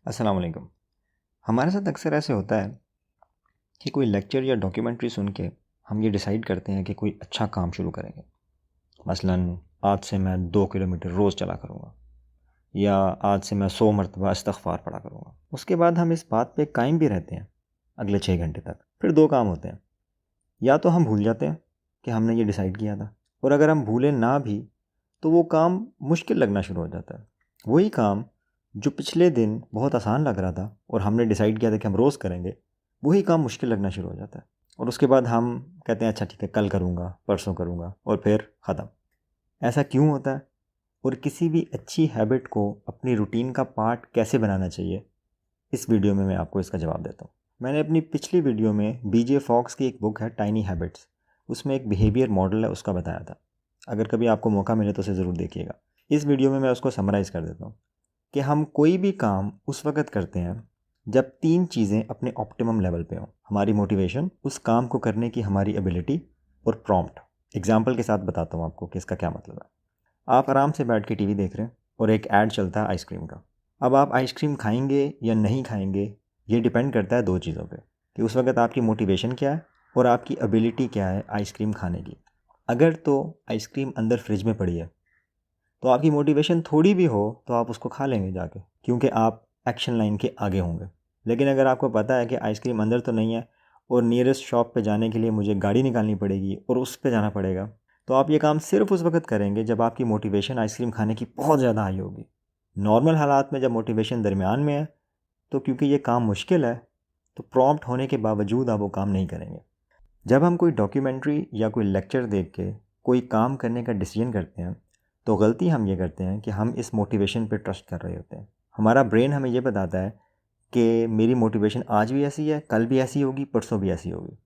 अस्सलाम वालेकुम। हमारे साथ अक्सर ऐसे होता है कि कोई लेक्चर या डॉक्यूमेंट्री सुन के हम ये डिसाइड करते हैं कि कोई अच्छा काम शुरू करेंगे। मसलन आज से मैं 2 किलोमीटर रोज़ चला करूँगा या आज से मैं 100 मरतबा इस्तग़फ़ार पढ़ा करूँगा। उसके बाद हम इस बात पे कायम भी रहते हैं अगले 6 घंटे तक। फिर 2 काम होते हैं, या तो हम भूल जाते हैं कि हमने ये डिसाइड किया था, और अगर हम भूलें ना भी तो वो काम मुश्किल लगना शुरू हो जाता है। वही काम जो पिछले दिन बहुत आसान लग रहा था और हमने डिसाइड किया था कि हम रोज़ करेंगे, वही काम मुश्किल लगना शुरू हो जाता है। और उसके बाद हम कहते हैं अच्छा ठीक है, कल करूँगा, परसों करूँगा, और फिर ख़त्म। ऐसा क्यों होता है? और किसी भी अच्छी हैबिट को अपनी रूटीन का पार्ट कैसे बनाना चाहिए, इस वीडियो में मैं आपको इसका जवाब देता हूँ। मैंने अपनी पिछली वीडियो में बीजे फॉक्स की एक बुक है टाइनी हैबिट्स, उसमें एक बिहेवियर मॉडल है, उसका बताया था। अगर कभी आपको मौका मिले तो उसे ज़रूर देखिएगा। इस वीडियो में मैं उसको समराइज़ कर देता हूँ कि हम कोई भी काम उस वक़्त करते हैं जब 3 चीज़ें अपने ऑप्टिमम लेवल पे हों। हमारी मोटिवेशन, उस काम को करने की हमारी एबिलिटी, और प्रॉम्प्ट। एग्ज़ाम्पल के साथ बताता हूँ आपको कि इसका क्या मतलब है। आप आराम से बैठ के टीवी देख रहे हैं और एक ऐड चलता है आइसक्रीम का। अब आप आइसक्रीम खाएंगे या नहीं खाएंगे, ये डिपेंड करता है 2 चीज़ों पे, कि उस वक़्त आपकी मोटिवेशन क्या है और आपकी एबिलिटी क्या है आइसक्रीम खाने की। अगर तो आइसक्रीम अंदर फ्रिज में पड़ी है तो आपकी मोटिवेशन थोड़ी भी हो तो आप उसको खा लेंगे जाके, क्योंकि आप एक्शन लाइन के आगे होंगे। लेकिन अगर आपको पता है कि आइसक्रीम अंदर तो नहीं है और नियरेस्ट शॉप पे जाने के लिए मुझे गाड़ी निकालनी पड़ेगी और उस पे जाना पड़ेगा, तो आप ये काम सिर्फ उस वक्त करेंगे जब आपकी मोटिवेशन आइसक्रीम खाने की बहुत ज़्यादा हाई होगी। नॉर्मल हालात में जब मोटिवेशन दरमियान में है, तो क्योंकि ये काम मुश्किल है, तो प्रॉम्प्ट होने के बावजूद आप वो काम नहीं करेंगे। जब हम कोई डॉक्यूमेंट्री या कोई लेक्चर देख के कोई काम करने का डिसीजन करते हैं, तो गलती हम ये करते हैं कि हम इस मोटिवेशन पे ट्रस्ट कर रहे होते हैं। हमारा ब्रेन हमें ये बताता है कि मेरी मोटिवेशन आज भी ऐसी है, कल भी ऐसी होगी, परसों भी ऐसी होगी।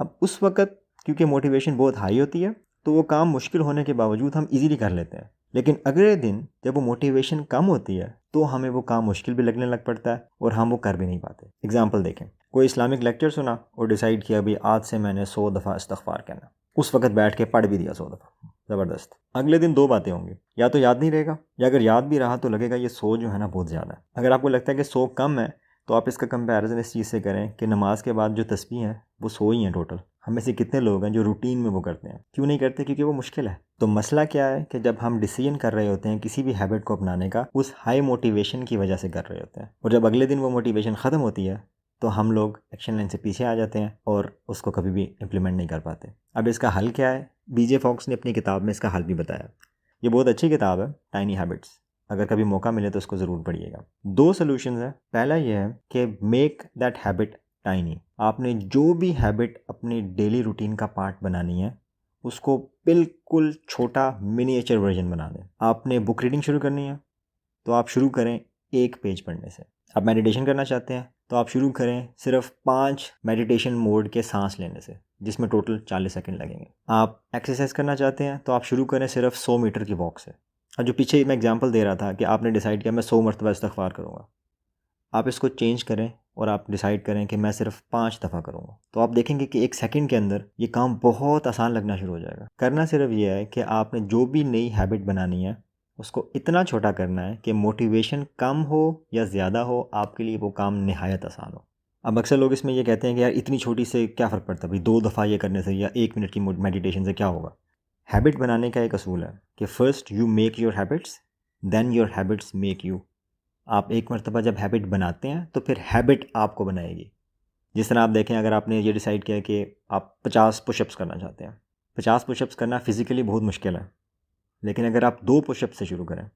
अब उस वक़्त क्योंकि मोटिवेशन बहुत हाई होती है, तो वो काम मुश्किल होने के बावजूद हम ईज़िली कर लेते हैं। लेकिन अगले दिन जब वो मोटिवेशन कम होती है, तो हमें वो काम मुश्किल भी लगने लग पड़ता है और हम वो कर भी नहीं पाते। एग्ज़ाम्पल देखें, कोई इस्लामिक लेक्चर सुना और डिसाइड किया भाई आज से मैंने 100 दफ़ा इस्तग़फ़ार कहना। उस वक़्त बैठ के पढ़ भी दिया 100 दफ़ा, ज़बरदस्त। अगले दिन 2 बातें होंगी, या तो याद नहीं रहेगा, या अगर याद भी रहा तो लगेगा ये 100 जो है ना बहुत ज़्यादा है। अगर आपको लगता है कि 100 कम है, तो आप इसका कंपैरिजन इस चीज़ से करें कि नमाज के बाद जो तस्बीह हैं वो 100 ही हैं टोटल। हम में से कितने लोग हैं जो रूटीन में वो करते हैं? क्यों नहीं करते? क्योंकि वो मुश्किल है। तो मसला क्या है कि जब हम डिसीजन कर रहे होते हैं किसी भी हैबिट को अपनाने का, उस हाई मोटिवेशन की वजह से कर रहे होते हैं, और जब अगले दिन वो मोटिवेशन ख़त्म होती है तो हम लोग एक्शन लाइन से पीछे आ जाते हैं और उसको कभी भी इम्प्लीमेंट नहीं कर पाते। अब इसका हल क्या है? बीजे फॉक्स ने अपनी किताब में इसका हल भी बताया। ये बहुत अच्छी किताब है, टाइनी हैबिट्स। अगर कभी मौका मिले तो उसको ज़रूर पढ़िएगा। 2 सॉल्यूशंस हैं। पहला ये है कि मेक दैट हैबिट टाइनी। आपने जो भी हैबिट अपनी डेली रूटीन का पार्ट बनानी है, उसको बिल्कुल छोटा मिनिएचर वर्जन बना दें। आपने बुक रीडिंग शुरू करनी है, तो आप शुरू करें 1 पेज पढ़ने से। आप मेडिटेशन करना चाहते हैं, तो आप शुरू करें सिर्फ 5 मेडिटेशन मोड के सांस लेने से, जिसमें टोटल 40 सेकंड लगेंगे। आप एक्सरसाइज करना चाहते हैं, तो आप शुरू करें सिर्फ 100 मीटर की वॉक से। और जो पीछे मैं एग्जांपल दे रहा था कि आपने डिसाइड किया मैं 100 मरतबा इस्तग़फ़ार करूँगा, आप इसको चेंज करें और आप डिसाइड करें कि मैं सिर्फ 5 दफ़ा करूँगा, तो आप देखेंगे कि 1 सेकंड के अंदर ये काम बहुत आसान लगना शुरू हो जाएगा। करना सिर्फ ये है कि आपने जो भी नई हैबिट बनानी है, उसको इतना छोटा करना है कि मोटिवेशन कम हो या ज़्यादा हो, आपके लिए वो काम निहायत आसान हो। अब अक्सर लोग इसमें ये कहते हैं कि यार इतनी छोटी से क्या फ़र्क पड़ता है भाई, 2 दफ़ा ये करने से या 1 मिनट की मेडिटेशन से क्या होगा। हैबिट बनाने का एक असूल है कि first you make your habits, then your habits make you. आप एक मरतबा जब हैबिट बनाते हैं तो फिर हैबिट आपको बनाएगी। जिस तरह आप देखें, अगर आपने ये डिसाइड किया कि आप 50 पुशअप्स करना चाहते हैं, 50 पुशअप्स करना फ़िज़िकली बहुत मुश्किल है, लेकिन अगर आप 2 पुशअप से शुरू करें,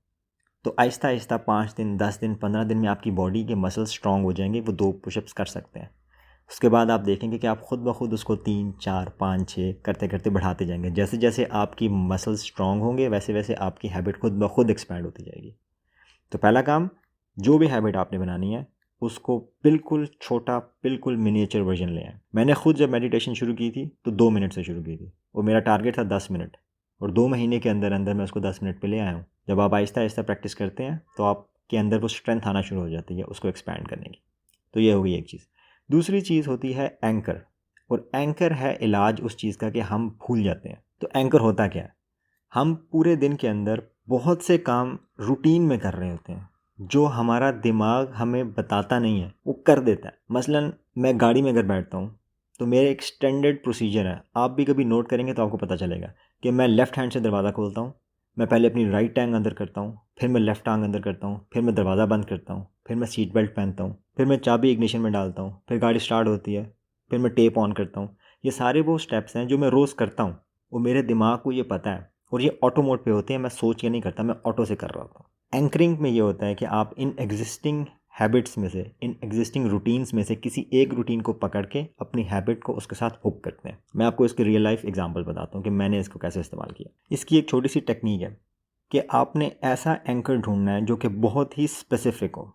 तो आहिस्ता आहिस्ता 5 दिन, 10 दिन, 15 दिन में आपकी बॉडी के मसल्स स्ट्रॉन्ग हो जाएंगे, वो 2 पुशअप्स कर सकते हैं। उसके बाद आप देखेंगे कि आप ख़ुद ब खुद उसको 3, 4, 5, 6 करते करते बढ़ाते जाएंगे। जैसे जैसे आपकी मसल्स स्ट्रॉन्ग होंगे, वैसे वैसे आपकी हैबिट खुद ब खुद एक्सपैंड होती जाएगी। तो पहला काम, जो भी हैबिट आपने बनानी है, उसको बिल्कुल छोटा, बिल्कुल मिनिएचर वर्जन ले आएँ। मैंने खुद जब मेडिटेशन शुरू की थी तो 2 मिनट से शुरू की थी, और मेरा टारगेट था 10 मिनट, और 2 महीने के अंदर अंदर मैं उसको 10 मिनट पे ले आया हूँ। जब आप आहिस्ता आहिस्ता प्रैक्टिस करते हैं तो आपके अंदर वो स्ट्रेंथ आना शुरू हो जाती है उसको एक्सपैंड करने की। तो ये हो गई एक चीज़। दूसरी चीज़ होती है एंकर, और एंकर है इलाज उस चीज़ का कि हम भूल जाते हैं। तो एंकर होता क्या है? हम पूरे दिन के अंदर बहुत से काम रूटीन में कर रहे होते हैं, जो हमारा दिमाग हमें बताता नहीं है वो कर देता है। मसलन मैं गाड़ी में अगर बैठता हूँ तो मेरे एक स्टैंडर्ड प्रोसीजर है, आप भी कभी नोट करेंगे तो आपको पता चलेगा कि मैं लेफ़्ट हैंड से दरवाज़ा खोलता हूँ, मैं पहले अपनी राइट टांग अंदर करता हूँ, फिर मैं लेफ़्ट टांग अंदर करता हूँ, फिर मैं दरवाज़ा बंद करता हूँ, फिर मैं सीट बेल्ट पहनता हूँ, फिर मैं चाबी इग्निशन में डालता हूँ, फिर गाड़ी स्टार्ट होती है, फिर मैं टेप ऑन करता हूँ। ये सारे वो स्टेप्स हैं जो मैं रोज़ करता हूँ, वो मेरे दिमाग को ये पता है और ये ऑटो मोड पे होते हैं, मैं सोच के नहीं करता, मैं ऑटो से कर रहा होता हूँ। एंकरिंग में ये होता है कि आप इन एग्जिस्टिंग हैबिट्स में से, इन एग्जिस्टिंग रूटीन्स में से किसी एक रूटीन को पकड़ के अपनी हैबिट को उसके साथ हुक करते हैं। मैं आपको इसके रियल लाइफ एग्जांपल बताता हूँ कि मैंने इसको कैसे इस्तेमाल किया। इसकी एक छोटी सी टेक्निक है कि आपने ऐसा एंकर ढूंढना है जो कि बहुत ही स्पेसिफिक हो।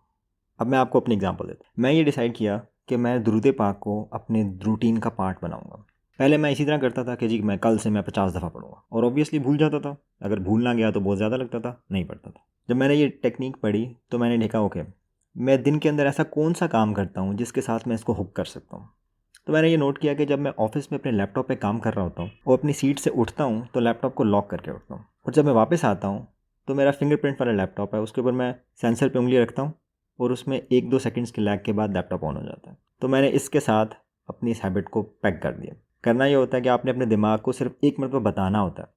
अब मैं आपको अपनी एग्जांपल देता हूँ। मैं ये डिसाइड किया कि मैं दुरूद पाक को अपने रूटीन का पार्ट बनाऊंगा। पहले मैं इसी तरह करता था कि जी मैं कल से मैं 50 दफ़ा पढ़ूंगा, और ऑब्वियसली भूल जाता था। अगर भूल ना गया तो बहुत ज़्यादा लगता था, नहीं पढ़ता था। जब मैंने ये टेक्निक पढ़ी तो मैंने देखा ओके, मैं दिन के अंदर ऐसा कौन सा काम करता हूँ जिसके साथ मैं इसको हुक कर सकता हूँ। तो मैंने ये नोट किया कि जब मैं ऑफिस में अपने लैपटॉप पे काम कर रहा होता हूँ और अपनी सीट से उठता हूँ तो लैपटॉप को लॉक करके उठता हूँ, और जब मैं वापस आता हूँ तो मेरा फिंगरप्रिंट वाला लैपटॉप है, उसके ऊपर मैं सेंसर पे उंगली रखता हूँ और उसमें 1-2 सेकंड्स के लैग के बाद लैपटॉप ऑन हो जाता है। तो मैंने इसके साथ अपनी इस हैबिट को पैक कर दिया। करना ये होता है कि आपने अपने दिमाग को सिर्फ एक मिनट पर बताना होता है।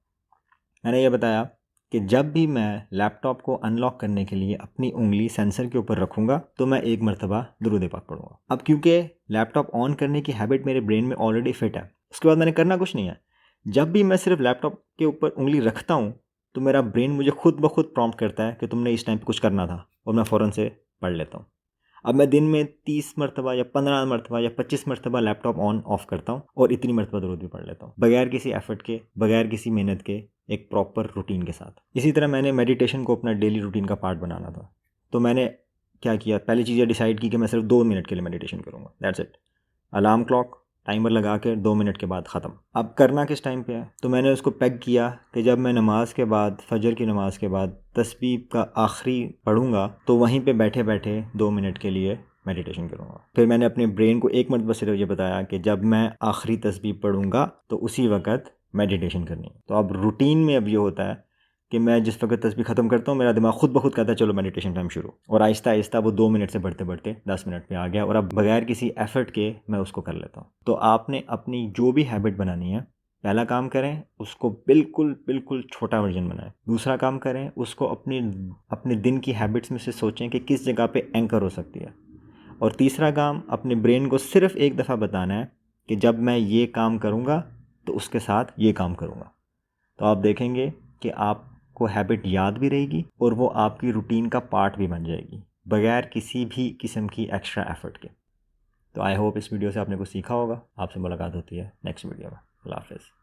मैंने ये बताया कि जब भी मैं लैपटॉप को अनलॉक करने के लिए अपनी उंगली सेंसर के ऊपर रखूँगा तो मैं एक मरतबा दुरूद पाक पढ़ूँगा। अब क्योंकि लैपटॉप ऑन करने की हैबिट मेरे ब्रेन में ऑलरेडी फिट है, उसके बाद मैंने करना कुछ नहीं है। जब भी मैं सिर्फ लैपटॉप के ऊपर उंगली रखता हूँ तो मेरा ब्रेन मुझे खुद ब खुद प्रॉम्प्ट करता है कि तुमने इस टाइम पे कुछ करना था, और मैं फ़ौरन से पढ़ लेता हूँ। अब मैं दिन में 30 मरतबा या 15 मरतबा या 25 मरतबा लैपटॉप ऑन ऑफ करता हूँ और इतनी मरतबा दुरूद भी पढ़ लेता हूँ, बगैर किसी एफर्ट के, बगैर किसी मेहनत के, एक प्रॉपर रूटीन के साथ। इसी तरह मैंने मेडिटेशन को अपना डेली रूटीन का पार्ट बनाना था। तो मैंने क्या किया, पहली चीज़ ये डिसाइड की कि मैं सिर्फ 2 मिनट के लिए मेडिटेशन करूँगा, that's it. Alarm clock, timer लगा के 2 मिनट के बाद ख़त्म। अब करना किस टाइम पे है, तो मैंने उसको पैक किया कि जब मैं नमाज के बाद, फजर की नमाज के बाद तस्बीह का आखिरी पढ़ूंगा तो वहीं पे बैठे बैठे 2 मिनट के लिए मेडिटेशन करूँगा। फिर मैंने अपने ब्रेन को एक मिनट बस सिर्फ ये बताया कि जब मैं आखिरी तस्बीह पढ़ूंगा तो उसी वक्त मेडिटेशन करनी है। तो अब रूटीन में अब ये होता है कि मैं जिस वक्त तस्बीह ख़त्म करता हूँ मेरा दिमाग खुद ब खुद कहता है चलो मेडिटेशन टाइम शुरू, और आहिस्ता आहिस्ता वो 2 मिनट से बढ़ते बढ़ते 10 मिनट पे आ गया, और अब बगैर किसी एफर्ट के मैं उसको कर लेता हूँ। तो आपने अपनी जो भी हैबिट बनानी है, पहला काम करें उसको बिल्कुल बिल्कुल छोटा वर्जन बनाएं। दूसरा काम करें उसको अपने दिन की हैबिट्स में से सोचें कि किस जगह पे एंकर हो सकती है। और तीसरा काम, अपने ब्रेन को सिर्फ एक दफ़ा बताना है कि जब मैं ये काम करूँगा तो उसके साथ ये काम करूँगा। तो आप देखेंगे कि आपको हैबिट याद भी रहेगी और वो आपकी रूटीन का पार्ट भी बन जाएगी, बगैर किसी भी किस्म की एक्स्ट्रा एफर्ट के। तो आई होप इस वीडियो से आपने कुछ सीखा होगा। आपसे मुलाकात होती है नेक्स्ट वीडियो में। अल्लाह हाफ़िज़।